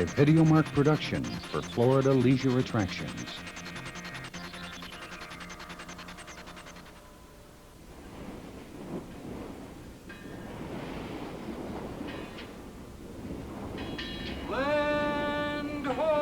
a VideoMark production for Florida Leisure Attractions. Land ho!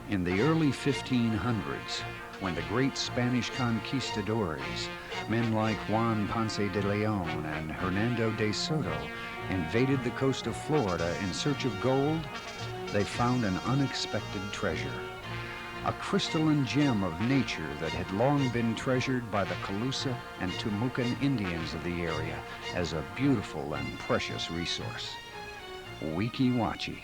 In the early 1500s, when the great Spanish conquistadores, men like Juan Ponce de Leon and Hernando de Soto, invaded the coast of Florida in search of gold, they found an unexpected treasure. A crystalline gem of nature that had long been treasured by the Calusa and Timucuan Indians of the area as a beautiful and precious resource. Weeki Wachee.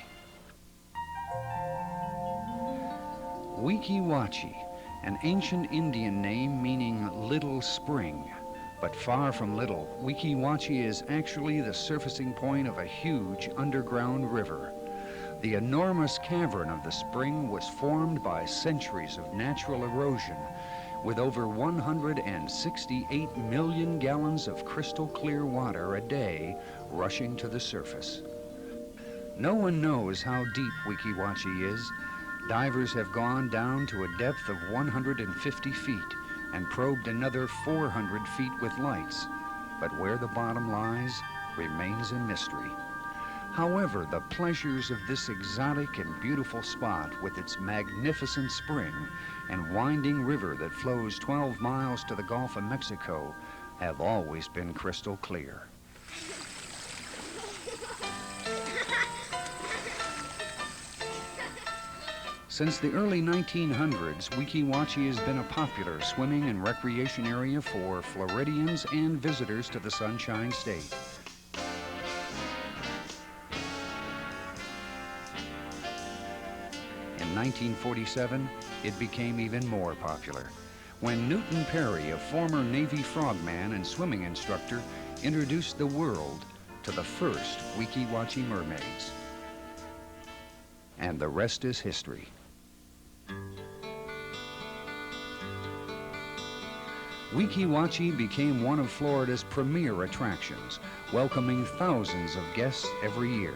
Weeki Wachee, an ancient Indian name meaning little spring. But far from little, Weeki Wachee is actually the surfacing point of a huge underground river. The enormous cavern of the spring was formed by centuries of natural erosion, with over 168 million gallons of crystal clear water a day rushing to the surface. No one knows how deep Weeki Wachee is. Divers have gone down to a depth of 150 feet and probed another 400 feet with lights, but where the bottom lies remains a mystery. However, the pleasures of this exotic and beautiful spot with its magnificent spring and winding river that flows 12 miles to the Gulf of Mexico have always been crystal clear. Since the early 1900s, Weeki Wachee has been a popular swimming and recreation area for Floridians and visitors to the Sunshine State. In 1947, it became even more popular when Newton Perry, a former Navy frogman and swimming instructor, introduced the world to the first Weeki Wachee mermaids. And the rest is history. Weeki Wachee became one of Florida's premier attractions, welcoming thousands of guests every year.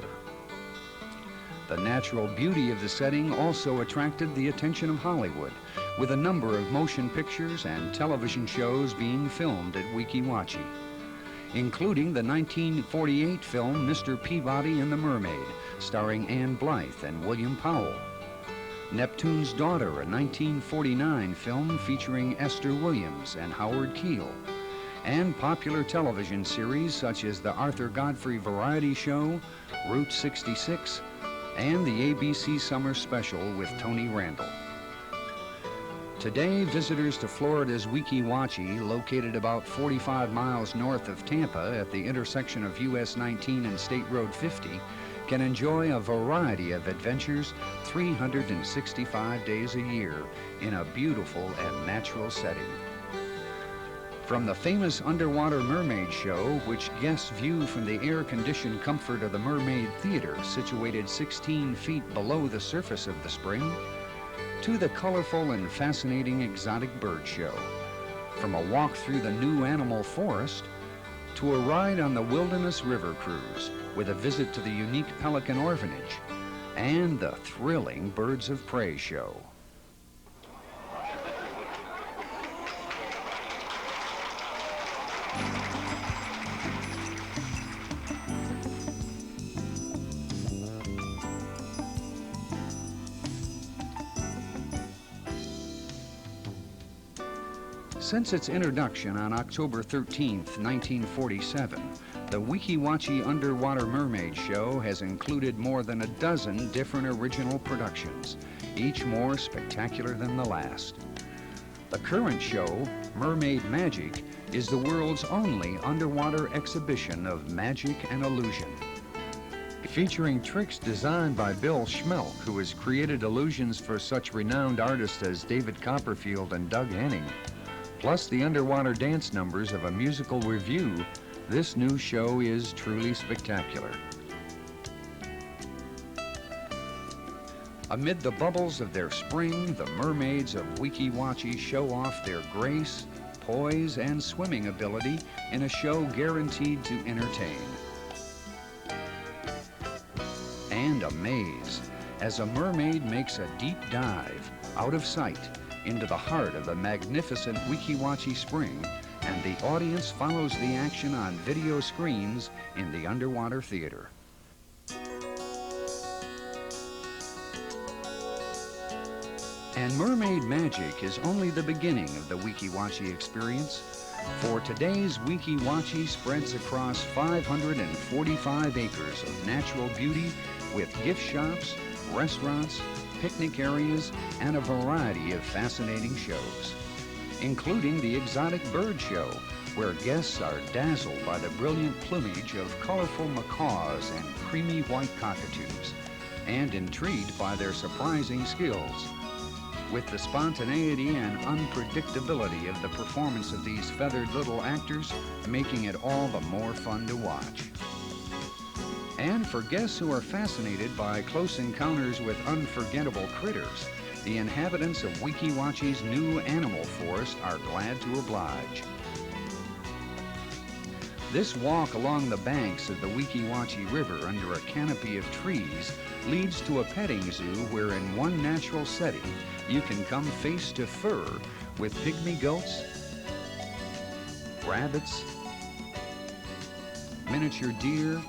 The natural beauty of the setting also attracted the attention of Hollywood, with a number of motion pictures and television shows being filmed at Weeki Wachee, including the 1948 film Mr. Peabody and the Mermaid, starring Ann Blythe and William Powell. Neptune's Daughter, a 1949 film featuring Esther Williams and Howard Keel, and popular television series such as the Arthur Godfrey Variety Show, Route 66, and the ABC Summer Special with Tony Randall. Today, visitors to Florida's Weeki Wachee, located about 45 miles north of Tampa at the intersection of US 19 and State Road 50, can enjoy a variety of adventures 365 days a year in a beautiful and natural setting. From the famous underwater mermaid show, which guests view from the air-conditioned comfort of the Mermaid Theater, situated 16 feet below the surface of the spring, to the colorful and fascinating exotic bird show. From a walk through the new animal forest, to a ride on the Wilderness River Cruise, with a visit to the unique Pelican Orphanage, and the thrilling Birds of Prey show. Since its introduction on October 13, 1947, the Weeki Wachee Underwater Mermaid Show has included more than a dozen different original productions, each more spectacular than the last. The current show, Mermaid Magic, is the world's only underwater exhibition of magic and illusion. Featuring tricks designed by Bill Schmelk, who has created illusions for such renowned artists as David Copperfield and Doug Henning, plus the underwater dance numbers of a musical revue, This new show is truly spectacular. Amid the bubbles of their spring, the mermaids of Weeki Wachee show off their grace, poise, and swimming ability in a show guaranteed to entertain. And amaze, as a mermaid makes a deep dive, out of sight, into the heart of the magnificent Weeki Wachee spring, and the audience follows the action on video screens in the underwater theater. And mermaid magic is only the beginning of the Weeki Wachee experience, for today's Weeki Wachee spreads across 545 acres of natural beauty with gift shops, restaurants, picnic areas, and a variety of fascinating shows, including the exotic bird show, where guests are dazzled by the brilliant plumage of colorful macaws and creamy white cockatoos, and intrigued by their surprising skills. With the spontaneity and unpredictability of the performance of these feathered little actors, making it all the more fun to watch. And for guests who are fascinated by close encounters with unforgettable critters, the inhabitants of Weeki Wachee's new animal forest are glad to oblige. This walk along the banks of the Weeki Wachee River under a canopy of trees leads to a petting zoo where in one natural setting you can come face to fur with pygmy goats, rabbits, miniature deer,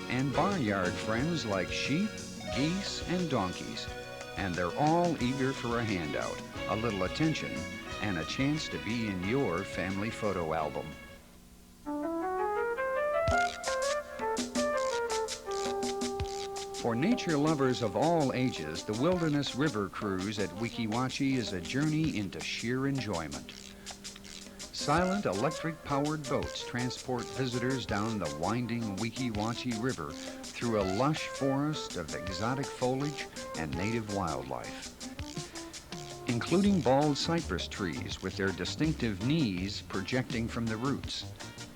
and barnyard friends like sheep, geese, and donkeys. And they're all eager for a handout, a little attention, and a chance to be in your family photo album. For nature lovers of all ages, the Wilderness River Cruise at Weeki Wachee is a journey into sheer enjoyment. Silent electric-powered boats transport visitors down the winding Weeki Wachee River through a lush forest of exotic foliage and native wildlife, including bald cypress trees with their distinctive knees projecting from the roots,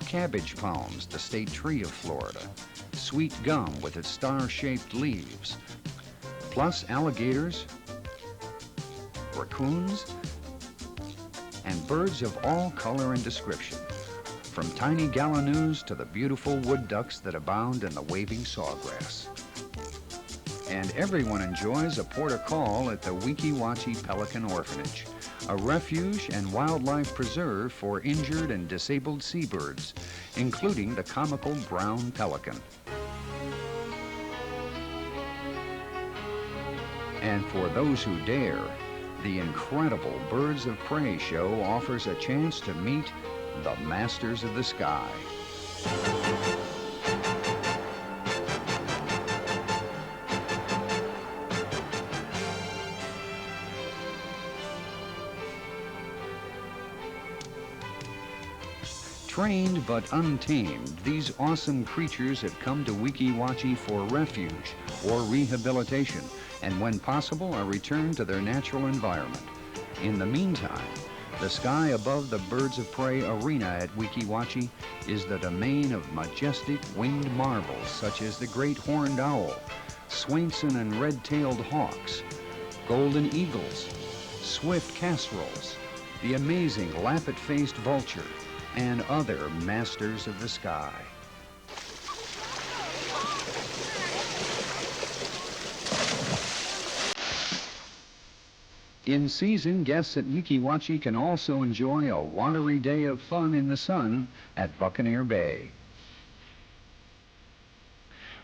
cabbage palms, the state tree of Florida, sweet gum with its star-shaped leaves, plus alligators, raccoons, and birds of all color and description, from tiny gallinus to the beautiful wood ducks that abound in the waving sawgrass. And everyone enjoys a port-o-call at the Weeki Wachee Pelican Orphanage, a refuge and wildlife preserve for injured and disabled seabirds, including the comical brown pelican. And for those who dare, the incredible Birds of Prey show offers a chance to meet the masters of the sky. Trained but untamed, these awesome creatures have come to Weeki Wachee for refuge or rehabilitation, and when possible, are returned to their natural environment. In the meantime, the sky above the Birds of Prey arena at Weeki Wachee is the domain of majestic winged marvels such as the great horned owl, swainson and red-tailed hawks, golden eagles, swift casseroles, the amazing lappet-faced vulture, and other masters of the sky. In season, guests at Weeki Wachee can also enjoy a watery day of fun in the sun at Buccaneer Bay,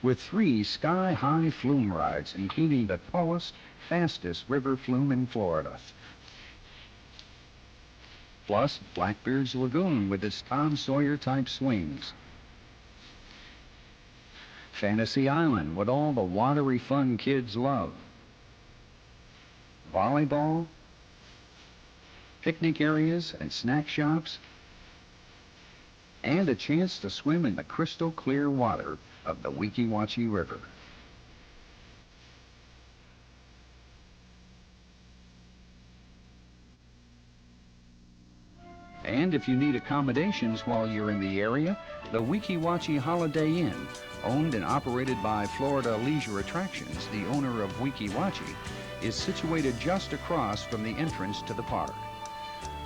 with 3 sky-high flume rides, including the tallest, fastest river flume in Florida. Plus, Blackbeard's Lagoon with its Tom Sawyer-type swings. Fantasy Island with all the watery fun kids love. Volleyball, picnic areas and snack shops, and a chance to swim in the crystal clear water of the Weeki Wachee River. And And if you need accommodations while you're in the area, the Weeki Wachee Holiday Inn, owned and operated by Florida Leisure Attractions, the owner of Weeki Wachee, is situated just across from the entrance to the park.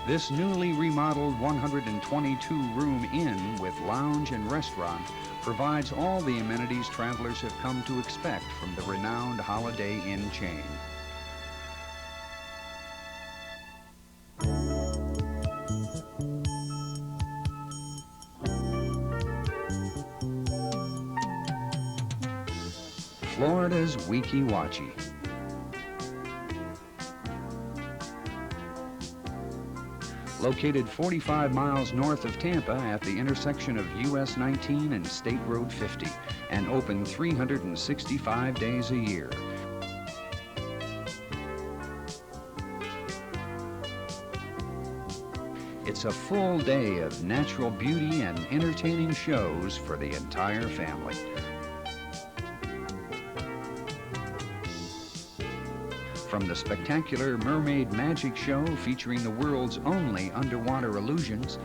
This newly remodeled 122-room inn with lounge and restaurant provides all the amenities travelers have come to expect from the renowned Holiday Inn chain. Florida's Weeki Wachee. Located 45 miles north of Tampa at the intersection of US 19 and State Road 50, and open 365 days a year. It's a full day of natural beauty and entertaining shows for the entire family. From the spectacular Mermaid magic show featuring the world's only underwater illusions,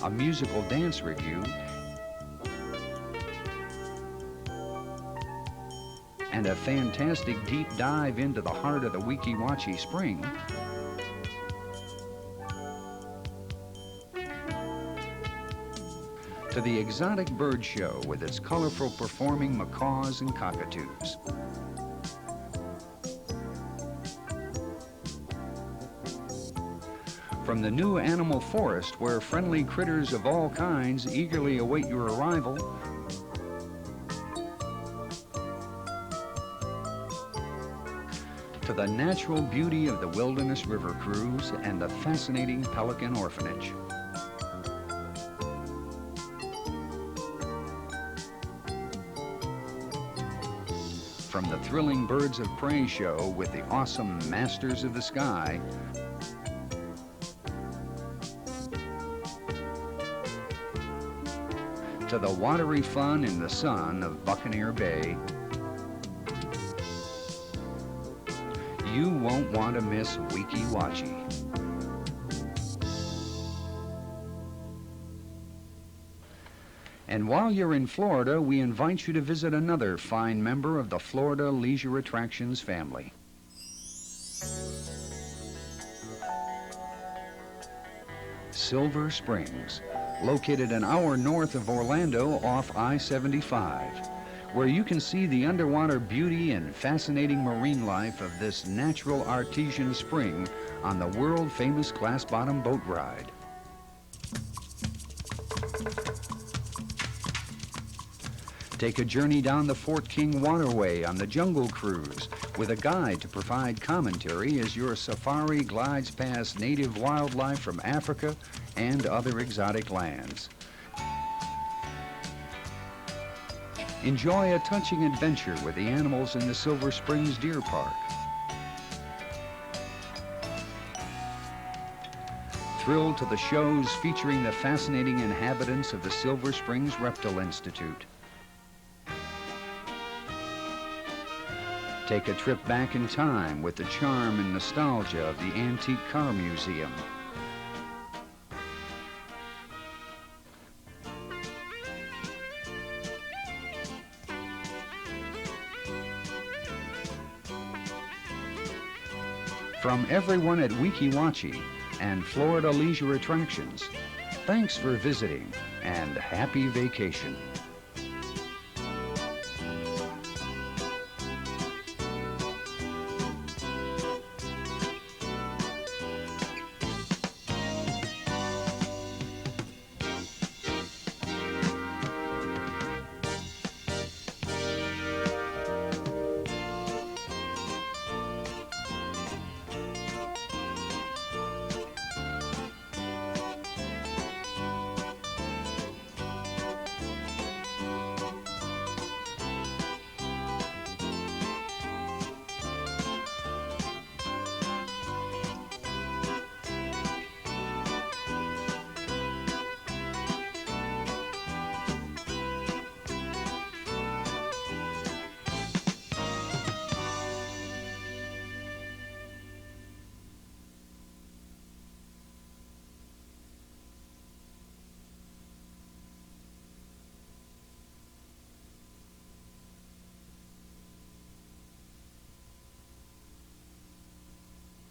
a musical dance review, and a fantastic deep dive into the heart of the Weeki Wachee Spring, to the exotic bird show with its colorful performing macaws and cockatoos. From the new animal forest where friendly critters of all kinds eagerly await your arrival, to the natural beauty of the Wilderness River Cruise and the fascinating Pelican Orphanage. From the thrilling Birds of Prey show with the awesome Masters of the Sky, to the watery fun in the sun of Buccaneer Bay, you won't want to miss Weeki Wachee. And while you're in Florida, we invite you to visit another fine member of the Florida Leisure Attractions family. Silver Springs, located an hour north of Orlando off I-75, where you can see the underwater beauty and fascinating marine life of this natural artesian spring on the world-famous glass-bottom boat ride. Take a journey down the Fort King Waterway on the Jungle Cruise with a guide to provide commentary as your safari glides past native wildlife from Africa and other exotic lands. Enjoy a touching adventure with the animals in the Silver Springs Deer Park. Thrill to the shows featuring the fascinating inhabitants of the Silver Springs Reptile Institute. Take a trip back in time with the charm and nostalgia of the Antique Car Museum. From everyone at Weeki Wachee and Florida Leisure Attractions, thanks for visiting and happy vacation.